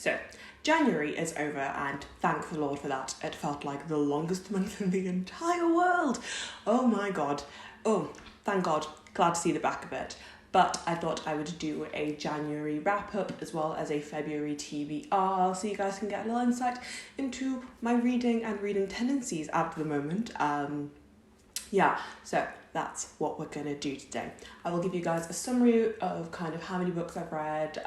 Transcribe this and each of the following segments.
So, January is over, and thank the Lord for that. It felt like the longest month in the entire world. Oh my God. Oh, thank God. Glad to see the back of it. But I thought I would do a January wrap-up as well as a February TBR, so you guys can get a little insight into my reading and reading tendencies at the moment. Yeah, so that's what we're going to do today. I will give you guys a summary of kind of how many books I've read,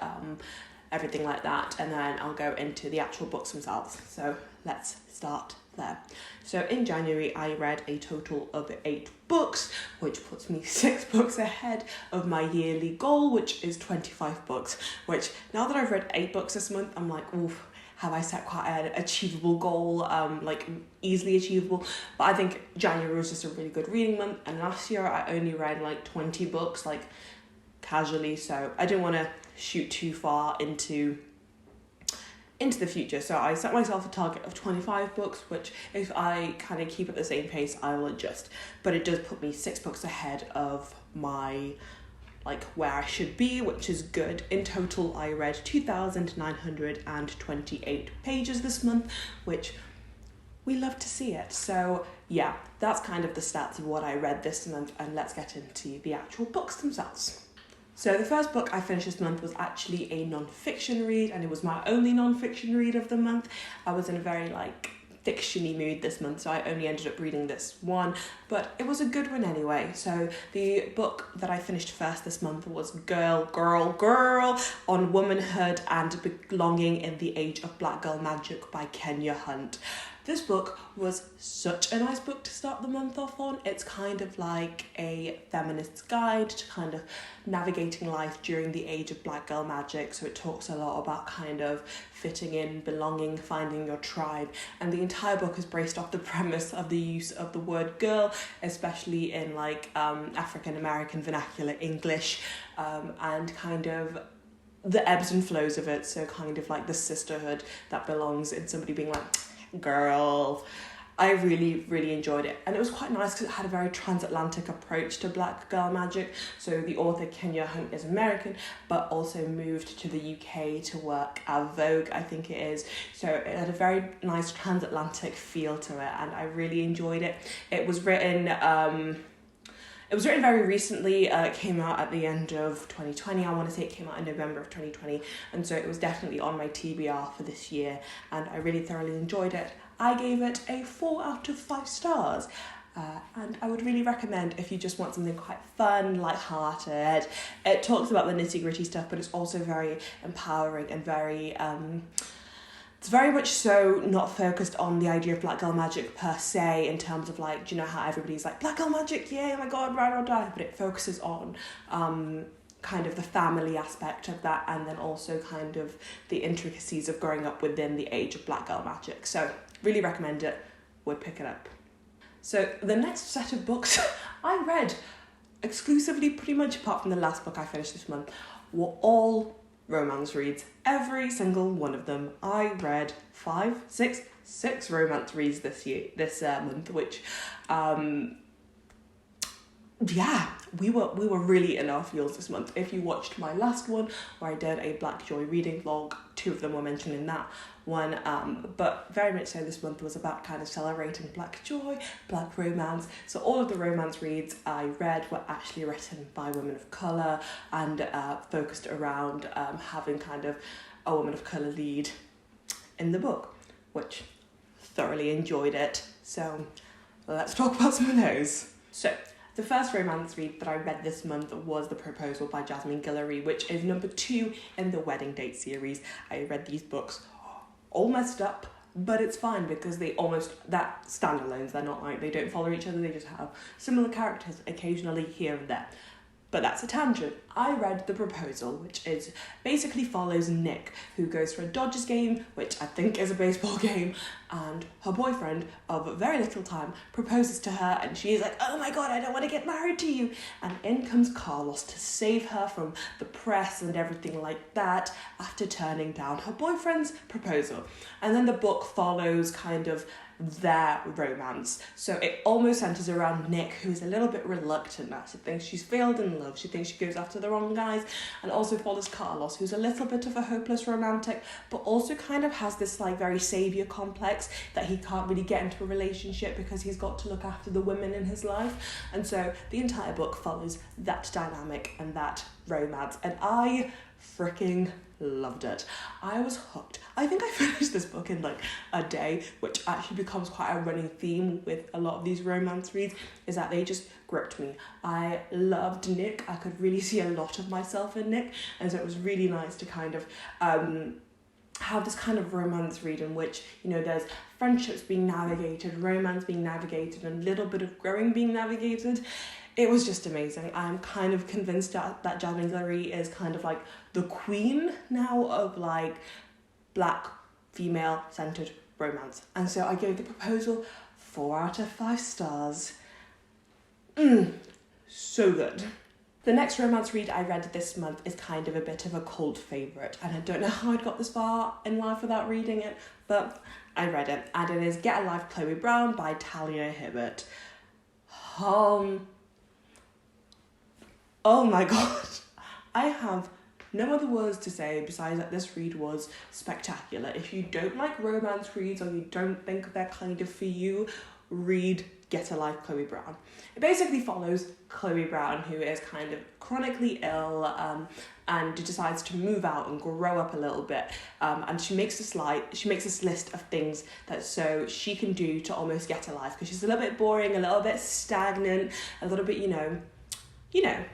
everything like that, and then I'll go into the actual books themselves. So let's start there. So in January, I read a total of 8 books, which puts me 6 books ahead of my yearly goal, which is 25 books, which now that I've read 8 books this month, I'm like, oof, have I set quite an achievable goal, like easily achievable. But I think January was just a really good reading month, and last year I only read like 20 books, like casually, so I didn't want to shoot too far into the future, so I set myself a target of 25 books, which if I kind of keep at the same pace, I will adjust. But it does put me 6 books ahead of my, like, where I should be, which is good. In total, I read 2,928 pages this month, which we love to see it. So yeah, that's kind of the stats of what I read this month, and let's get into the actual books themselves. So the first book I finished this month was actually a non-fiction read, and it was my only non-fiction read of the month. I was in a very fiction-y mood this month, so I only ended up reading this one, but it was a good one anyway. So the book that I finished first this month was Girl on Womanhood and Belonging in the Age of Black Girl Magic by Kenya Hunt. This book was such a nice book to start the month off on. It's kind of like a feminist's guide to kind of navigating life during the age of Black girl magic. So it talks a lot about kind of fitting in, belonging, finding your tribe. And the entire book is based off the premise of the use of the word girl, especially in African American vernacular English, and kind of the ebbs and flows of it. So kind of like the sisterhood that belongs in somebody being like, girl. I really, really enjoyed it, and it was quite nice because it had a very transatlantic approach to Black girl magic. So the author Kenya Hunt is American, but also moved to the UK to work at Vogue, I think it is. So it had a very nice transatlantic feel to it, and I really enjoyed it. It was written very recently. It came out at the end of 2020. I want to say it came out in November of 2020. And so it was definitely on my TBR for this year. And I really thoroughly enjoyed it. I gave it a 4 out of 5 stars. And I would really recommend if you just want something quite fun, lighthearted. It talks about the nitty-gritty stuff, but it's also very empowering and very... It's very much so not focused on the idea of Black girl magic per se, in terms of do you know how everybody's like, Black girl magic, yeah, oh my God, ride or die. But it focuses on kind of the family aspect of that, and then also kind of the intricacies of growing up within the age of Black girl magic. So really recommend it, would pick it up. So the next set of books I read exclusively, pretty much apart from the last book I finished this month, were all romance reads. Every single one of them. I read 6 romance reads this month, which we were really in our feels this month. If you watched my last one where I did a Black Joy reading vlog, 2 of them were mentioned in that one, but very much so this month was about kind of celebrating Black joy, Black romance. So all of the romance reads I read were actually written by women of colour, and focused around having kind of a woman of colour lead in the book, which thoroughly enjoyed it. So let's talk about some of those. So the first romance read that I read this month was The Proposal by Jasmine Guillory, which is number 2 in the Wedding Date series. I read these books all messed up, but it's fine because that standalones. They're not they don't follow each other, they just have similar characters occasionally here and there. But that's a tangent. I read The Proposal, which basically follows Nick, who goes for a Dodgers game, which I think is a baseball game, and her boyfriend of very little time proposes to her, and she's like, oh my God, I don't want to get married to you. And in comes Carlos to save her from the press and everything like that after turning down her boyfriend's proposal. And then the book follows kind of their romance. So it almost centers around Nick, who's a little bit reluctant now. She thinks she's failed in love. She thinks she goes after the the wrong guys, and also follows Carlos, who's a little bit of a hopeless romantic, but also kind of has this like very saviour complex that he can't really get into a relationship because he's got to look after the women in his life. And so the entire book follows that dynamic and that romance, and I freaking loved it. I was hooked. I think I finished this book in like a day, which actually becomes quite a running theme with a lot of these romance reads, is that they just gripped me. I loved Nick. I could really see a lot of myself in Nick, and so it was really nice to kind of have this kind of romance read in which, you know, there's friendships being navigated, romance being navigated, and a little bit of growing being navigated. It was just amazing. I'm kind of convinced that Jasmine Guillory is kind of like the queen now of like black female centered romance. And so I gave the proposal 4 out of 5 stars. So good. The next romance read I read this month is kind of a bit of a cult favourite, and I don't know how I'd got this far in life without reading it, but I read it, and it is Get a Life, Chloe Brown by Talia Hibbert. Oh my god, I have no other words to say besides that this read was spectacular. If you don't like romance reads, or you don't think they're kind of for you, read Get a Life, Chloe Brown. It basically follows Chloe Brown, who is kind of chronically ill and decides to move out and grow up a little bit, and she makes this list of things that so she can do to almost get a life, because she's a little bit boring, a little bit stagnant, a little bit, you know,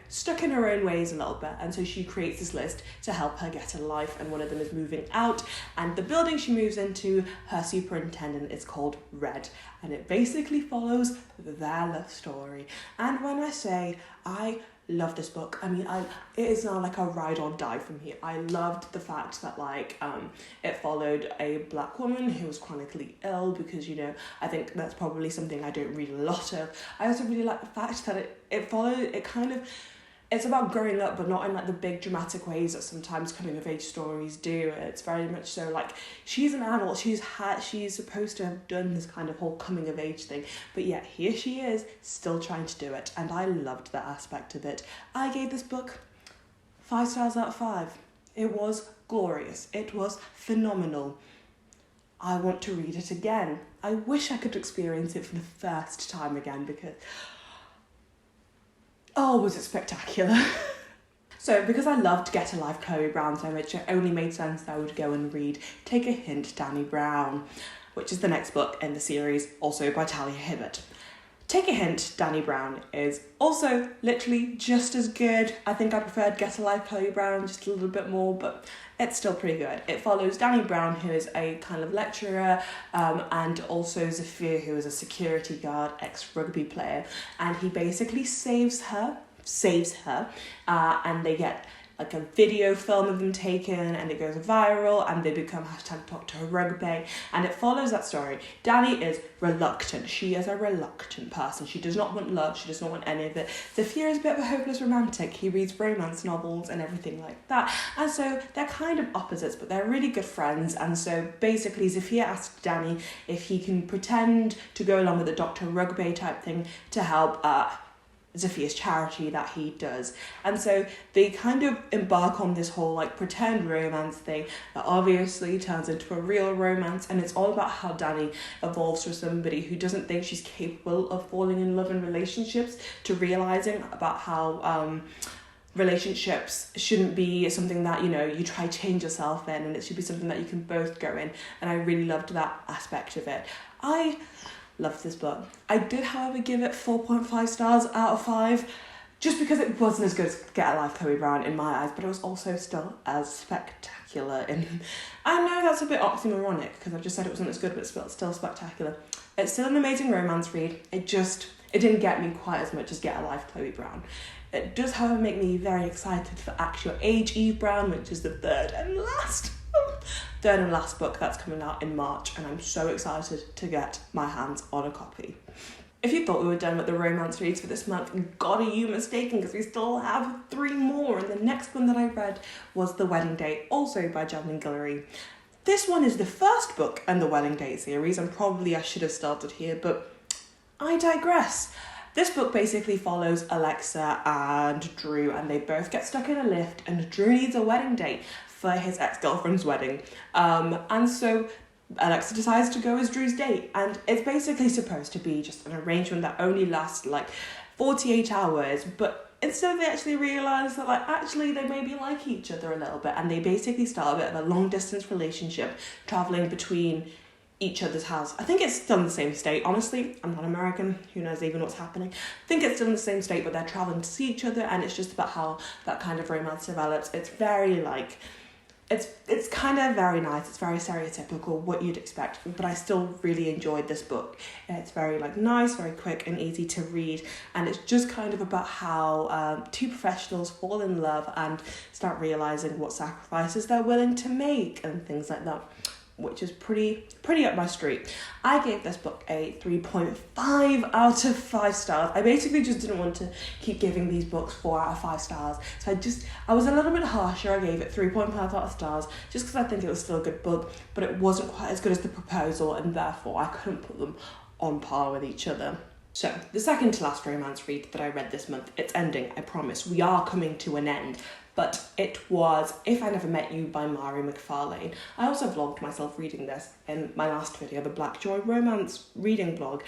stuck in her own ways a little bit. And so she creates this list to help her get a life, and one of them is moving out, and the building she moves into, her superintendent is called Red, and it basically follows their love story. And when I say I love this book, I mean, it is now like a ride or die from here. I loved the fact that like it followed a black woman who was chronically ill, because, you know, I think that's probably something I don't read a lot of. I also really like the fact that it's about growing up, but not in like the big dramatic ways that sometimes coming of age stories do. It's very much so like she's an adult, she's supposed to have done this kind of whole coming of age thing, but yet here she is still trying to do it, and I loved that aspect of it. I gave this book 5 stars out of 5. It was glorious. It was phenomenal. I want to read it again. I wish I could experience it for the first time again, because oh, was it spectacular. So because I loved Get a Life, Chloe Brown so much, it only made sense that I would go and read Take a Hint, Dani Brown, which is the next book in the series, also by Talia Hibbert. Take a Hint, Dani Brown is also literally just as good. I think I preferred Get a Life, Chloe Brown just a little bit more, but it's still pretty good. It follows Dani Brown, who is a kind of lecturer, and also Zafir, who is a security guard, ex-rugby player, and he basically saves her, and they get like a video film of them taken, and it goes viral, and they become #DrRugby, and it follows that story. Dani is reluctant. She is a reluctant person. She does not want love. She does not want any of it. Zafir is a bit of a hopeless romantic. He reads romance novels and everything like that, and so they're kind of opposites, but they're really good friends. And so basically Zafir asks Dani if he can pretend to go along with the DrRugby type thing to help Zafir's charity that he does. And so they kind of embark on this whole like pretend romance thing that obviously turns into a real romance, and it's all about how Dani evolves from somebody who doesn't think she's capable of falling in love in relationships to realising about how relationships shouldn't be something that, you know, you try to change yourself in, and it should be something that you can both go in. And I really loved that aspect of it. I loved this book. I did, however, give it 4.5 stars out of 5, just because it wasn't as good as Get a Life, Chloe Brown in my eyes, but it was also still as spectacular. I know that's a bit oxymoronic, because I've just said it wasn't as good, but it's still spectacular. It's still an amazing romance read. It didn't get me quite as much as Get a Life, Chloe Brown. It does, however, make me very excited for Act Your Age, Eve Brown, which is the third and last book that's coming out in March, and I'm so excited to get my hands on a copy. If you thought we were done with the romance reads for this month, God, are you mistaken, because we still have 3 more, and the next one that I read was The Wedding Date, also by Jasmine Guillory. This one is the first book in the Wedding Date series, and probably I should have started here, but I digress. This book basically follows Alexa and Drew, and they both get stuck in a lift, and Drew needs a wedding date for his ex-girlfriend's wedding. And so Alexa decides to go as Drew's date, and it's basically supposed to be just an arrangement that only lasts like 48 hours, but instead they actually realise that actually they maybe like each other a little bit, and they basically start a bit of a long distance relationship, travelling between each other's house. I think it's still in the same state, honestly. I'm not American, who knows even what's happening. I think it's still in the same state, but they're travelling to see each other, and it's just about how that kind of romance develops. It's very it's kind of very nice. It's very stereotypical, what you'd expect, but I still really enjoyed this book. It's very nice, very quick and easy to read, and it's just kind of about how two professionals fall in love and start realising what sacrifices they're willing to make and things like that, which is pretty up my street. I gave this book a 3.5 out of 5 stars. I basically just didn't want to keep giving these books 4 out of 5 stars. So I was a little bit harsher. I gave it 3.5 out of stars just because I think it was still a good book, but it wasn't quite as good as The Proposal, and therefore I couldn't put them on par with each other. So, the second to last romance read that I read this month, it's ending, I promise. We are coming to an end. But it was If I Never Met You by Mari McFarlane. I also vlogged myself reading this in my last video, the Black Joy romance reading vlog.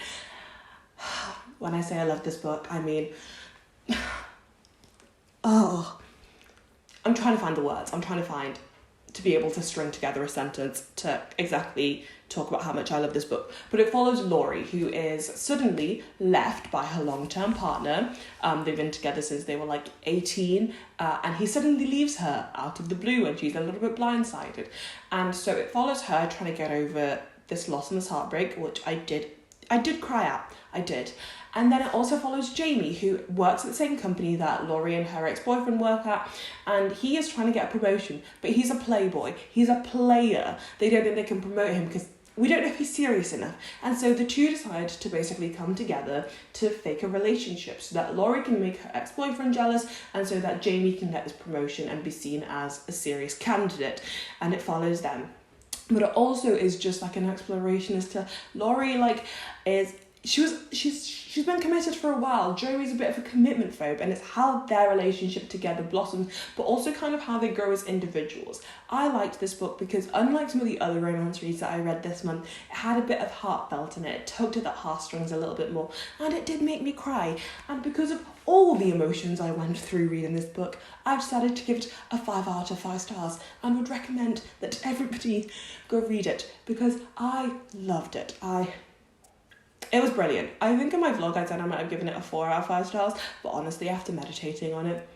When I say I love this book, I mean... oh. I'm trying to find the words. To be able to string together a sentence to exactly talk about how much I love this book. But it follows Laurie, who is suddenly left by her long-term partner. They've been together since they were 18, and he suddenly leaves her out of the blue, and she's a little bit blindsided. And so it follows her trying to get over this loss and this heartbreak, which I did cry at. I did. And then it also follows Jamie, who works at the same company that Laurie and her ex-boyfriend work at, and he is trying to get a promotion, but he's a playboy, he's a player. They don't think they can promote him because we don't know if he's serious enough. And so the two decide to basically come together to fake a relationship so that Laurie can make her ex-boyfriend jealous, and so that Jamie can get this promotion and be seen as a serious candidate. And it follows them. But it also is just an exploration as to Laurie she's been committed for a while. Joey's a bit of a commitment phobe, and it's how their relationship together blossoms, but also kind of how they grow as individuals. I liked this book because, unlike some of the other romance reads that I read this month, it had a bit of heartfelt in it. It tugged at the heartstrings a little bit more, and it did make me cry. And because of all the emotions I went through reading this book, I've decided to give it a 5 out of 5 stars, and would recommend that everybody go read it because I loved it. It was brilliant. I think in my vlog I said I might have given it a 4 out of 5 stars, but honestly, after meditating on it,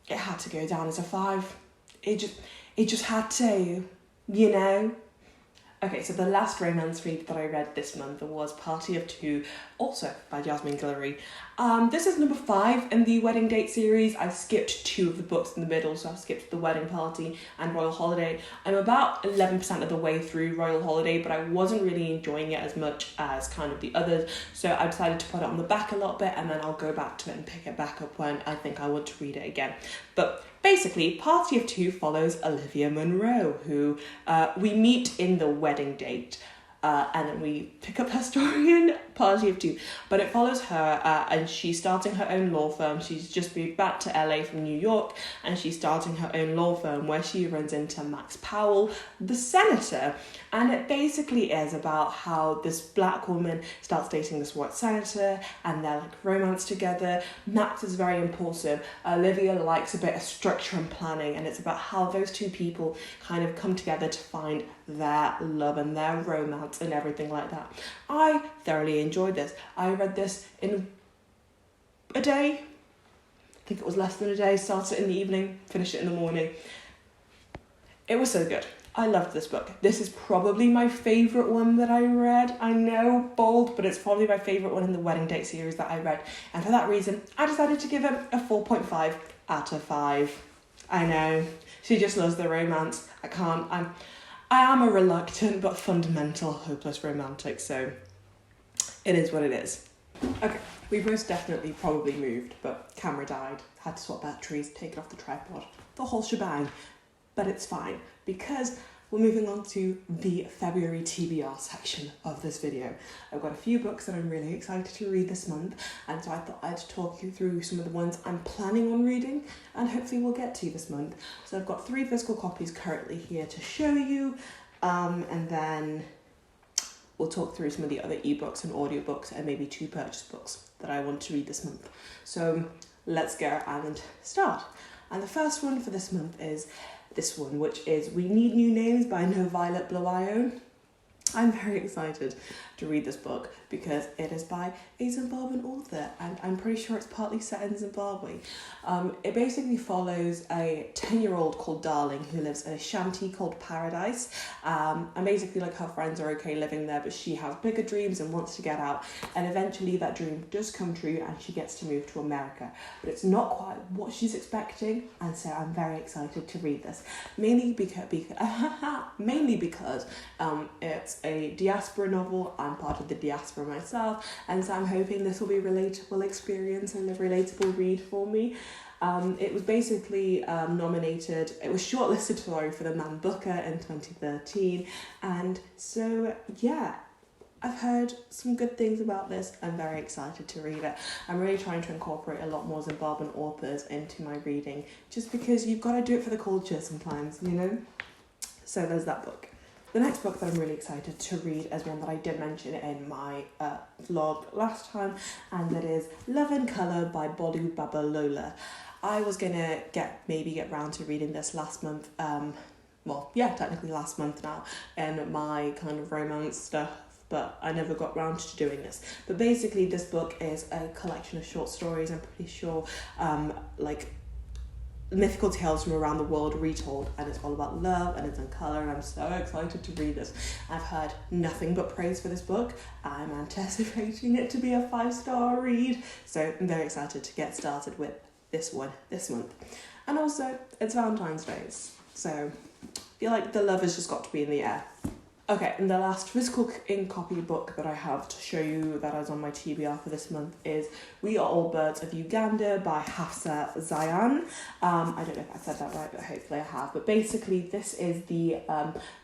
it had to go down as a 5. It just had to, you know? Okay, so the last romance read that I read this month was Party of Two, also by Jasmine Guillory. This is number 5 in the Wedding Date series. I've skipped 2 of the books in the middle, so I've skipped The Wedding Party and Royal Holiday. I'm about 11% of the way through Royal Holiday, but I wasn't really enjoying it as much as kind of the others, so I decided to put it on the back a little bit, and then I'll go back to it and pick it back up when I think I want to read it again. But basically, Party of Two follows Olivia Munro, who we meet in The Wedding Date, and then we pick up her story in Party of Two. But it follows her, and she's starting her own law firm. She's just moved back to LA from New York, and she's starting her own law firm where she runs into Max Powell, the senator. And it basically is about how this black woman starts dating this white senator, and they're romance together. Max is very impulsive. Olivia likes a bit of structure and planning, and it's about how those two people kind of come together to find their love and their romance and everything like that. I thoroughly enjoyed this. I read this in a day. I think it was less than a day. Started it in the evening, finished it in the morning. It was so good. I loved this book. This is probably my favourite one that I read. I know, bold, but it's probably my favourite one in the Wedding Date series that I read. And for that reason, I decided to give it a 4.5 out of 5. I know, she just loves the romance. I am a reluctant but fundamental hopeless romantic, so it is what it is. Okay, we've most definitely probably moved, but camera died, had to swap batteries, take it off the tripod, the whole shebang. But it's fine, because we're moving on to the February TBR section of this video. I've got a few books that I'm really excited to read this month, and so I thought I'd talk you through some of the ones I'm planning on reading and hopefully we'll get to this month. So I've got 3 physical copies currently here to show you, and then we'll talk through some of the other ebooks and audiobooks and maybe 2 purchase books that I want to read this month. So let's go and start. And the first one for this month is this one, which is We Need New Names by No Violet Blue. I'm very excited to read this book because it is by a Zimbabwean author, and I'm pretty sure it's partly set in Zimbabwe. It basically follows a 10-year-old called Darling who lives in a shanty called Paradise, and basically like her friends are okay living there, but she has bigger dreams and wants to get out, and eventually that dream does come true and she gets to move to America, but it's not quite what she's expecting, and so I'm very excited to read this, mainly because it's a diaspora novel. I'm part of the diaspora myself, and so I'm hoping this will be a relatable experience and a relatable read for me. It was basically nominated, it was shortlisted for the Man Booker in 2013, and so yeah, I've heard some good things about this. I'm very excited to read it. I'm really trying to incorporate a lot more Zimbabwean authors into my reading, just because you've got to do it for the culture sometimes, you know? So there's that book. The next book that I'm really excited to read is one that I did mention in my vlog last time, and that is Love in Colour by Bolu Babalola. I was going to get round to reading this last month, technically last month now, in my kind of romance stuff, but I never got round to doing this. But basically this book is a collection of short stories, I'm pretty sure, mythical tales from around the world retold, and it's all about love and it's in colour, and I'm so excited to read this. I've heard nothing but praise for this book. I'm anticipating it to be a 5-star read, so I'm very excited to get started with this one this month. And also it's Valentine's Day, so I feel like the love has just got to be in the air. Okay, and the last physical in-copy book that I have to show you that is on my TBR for this month is We Are All Birds of Uganda by Hafsa Zayan. I don't know if I said that right, but hopefully I have. But basically this is the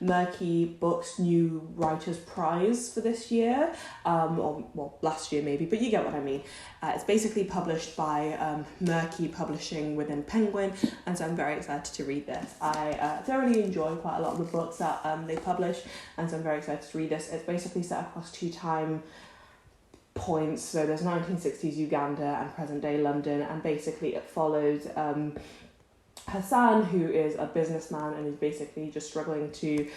Murky Books New Writers Prize for this year, last year maybe, but you get what I mean. It's basically published by Murky Publishing within Penguin, and so I'm very excited to read this. I thoroughly enjoy quite a lot of the books that they publish, and so I'm very excited to read this. It's basically set across 2 time points, so there's 1960s Uganda and present day London, and basically it follows Hassan, who is a businessman and is basically just struggling to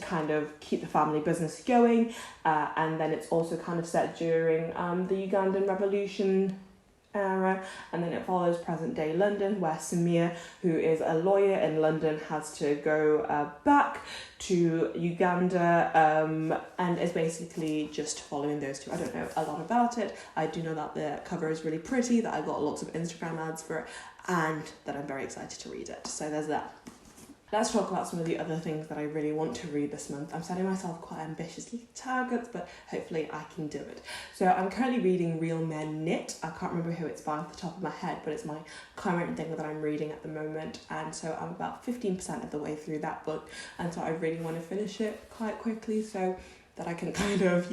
kind of keep the family business going, and then it's also kind of set during the Ugandan Revolution era, and then it follows present day London, where Samir, who is a lawyer in London, has to go back to Uganda, and is basically just following those 2. I don't know a lot about it. I do know that the cover is really pretty, that I got lots of Instagram ads for it, and that I'm very excited to read it. So there's that. Let's talk about some of the other things that I really want to read this month. I'm setting myself quite ambitious targets, but hopefully I can do it. So I'm currently reading Real Men Knit. I can't remember who it's by off the top of my head, but it's my current thing that I'm reading at the moment. And so I'm about 15% of the way through that book. And so I really want to finish it quite quickly so that I can kind of,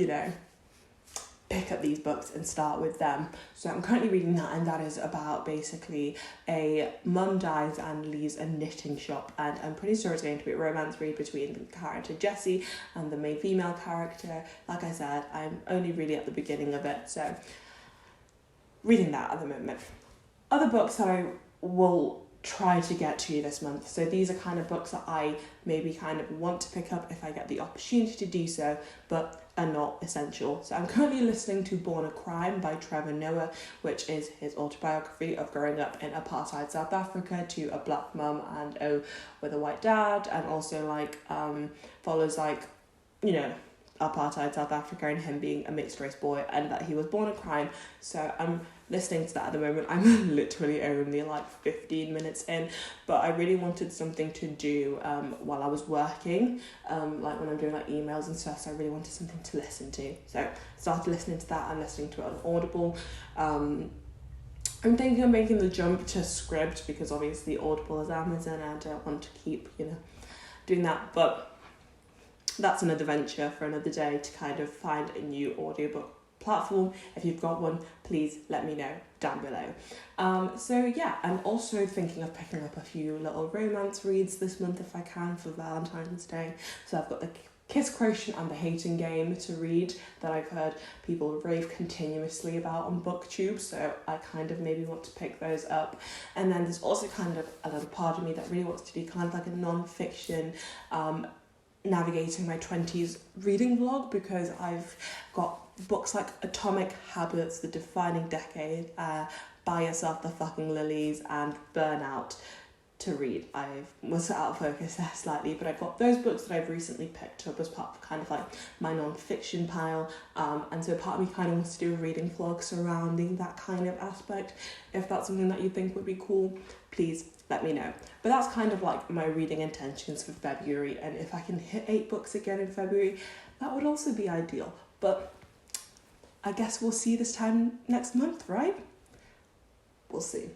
pick up these books and start with them. So I'm currently reading that, and that is about basically a mum dies and leaves a knitting shop, and I'm pretty sure it's going to be a romance read between the character Jessie and the main female character. Like I said, I'm only really at the beginning of it, so reading that at the moment. Other books that I will try to get to this month. So these are kind of books that I maybe kind of want to pick up if I get the opportunity to do so, but are not essential. So I'm currently listening to Born a Crime by Trevor Noah, which is his autobiography of growing up in apartheid South Africa to a black mum and with a white dad, and also follows apartheid South Africa and him being a mixed race boy, and that he was born a crime. So I'm listening to that at the moment. I'm literally only 15 minutes in, but I really wanted something to do while I was working, when I'm doing emails and stuff, so I really wanted something to listen to. So I started listening to that and listening to it on Audible. I'm thinking of making the jump to Scribd because obviously Audible is Amazon and I don't want to keep, doing that. But that's another venture for another day to kind of find a new audiobook platform. If you've got one, please let me know down below. So yeah, I'm also thinking of picking up a few little romance reads this month if I can for Valentine's Day. So I've got the Kiss Quotient and The Hating Game to read that I've heard people rave continuously about on BookTube, so I kind of maybe want to pick those up. And then there's also kind of a little part of me that really wants to do kind of like a non-fiction navigating my 20s reading vlog, because I've got books like Atomic Habits, The Defining Decade, Buy Yourself the Fucking Lilies, and Burnout to read. I was out of focus there slightly, but I've got those books that I've recently picked up as part of kind of like my non-fiction pile, and so part of me kind of wants to do a reading vlog surrounding that kind of aspect. If that's something that you think would be cool, please let me know. But that's kind of like my reading intentions for February, and if I can hit 8 books again in February, that would also be ideal. But I guess we'll see this time next month, right? We'll see.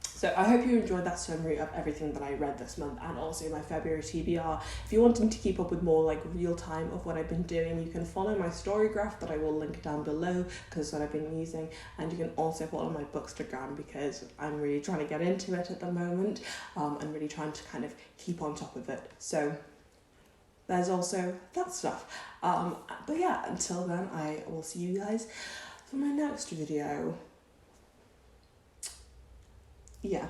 So I hope you enjoyed that summary of everything that I read this month, and also my February TBR. If you're wanting to keep up with more like real time of what I've been doing, you can follow my story graph that I will link down below because that's what I've been using, and you can also follow my Bookstagram because I'm really trying to get into it at the moment, and really trying to kind of keep on top of it. So there's also that stuff. But yeah, until then, I will see you guys for my next video. Yeah.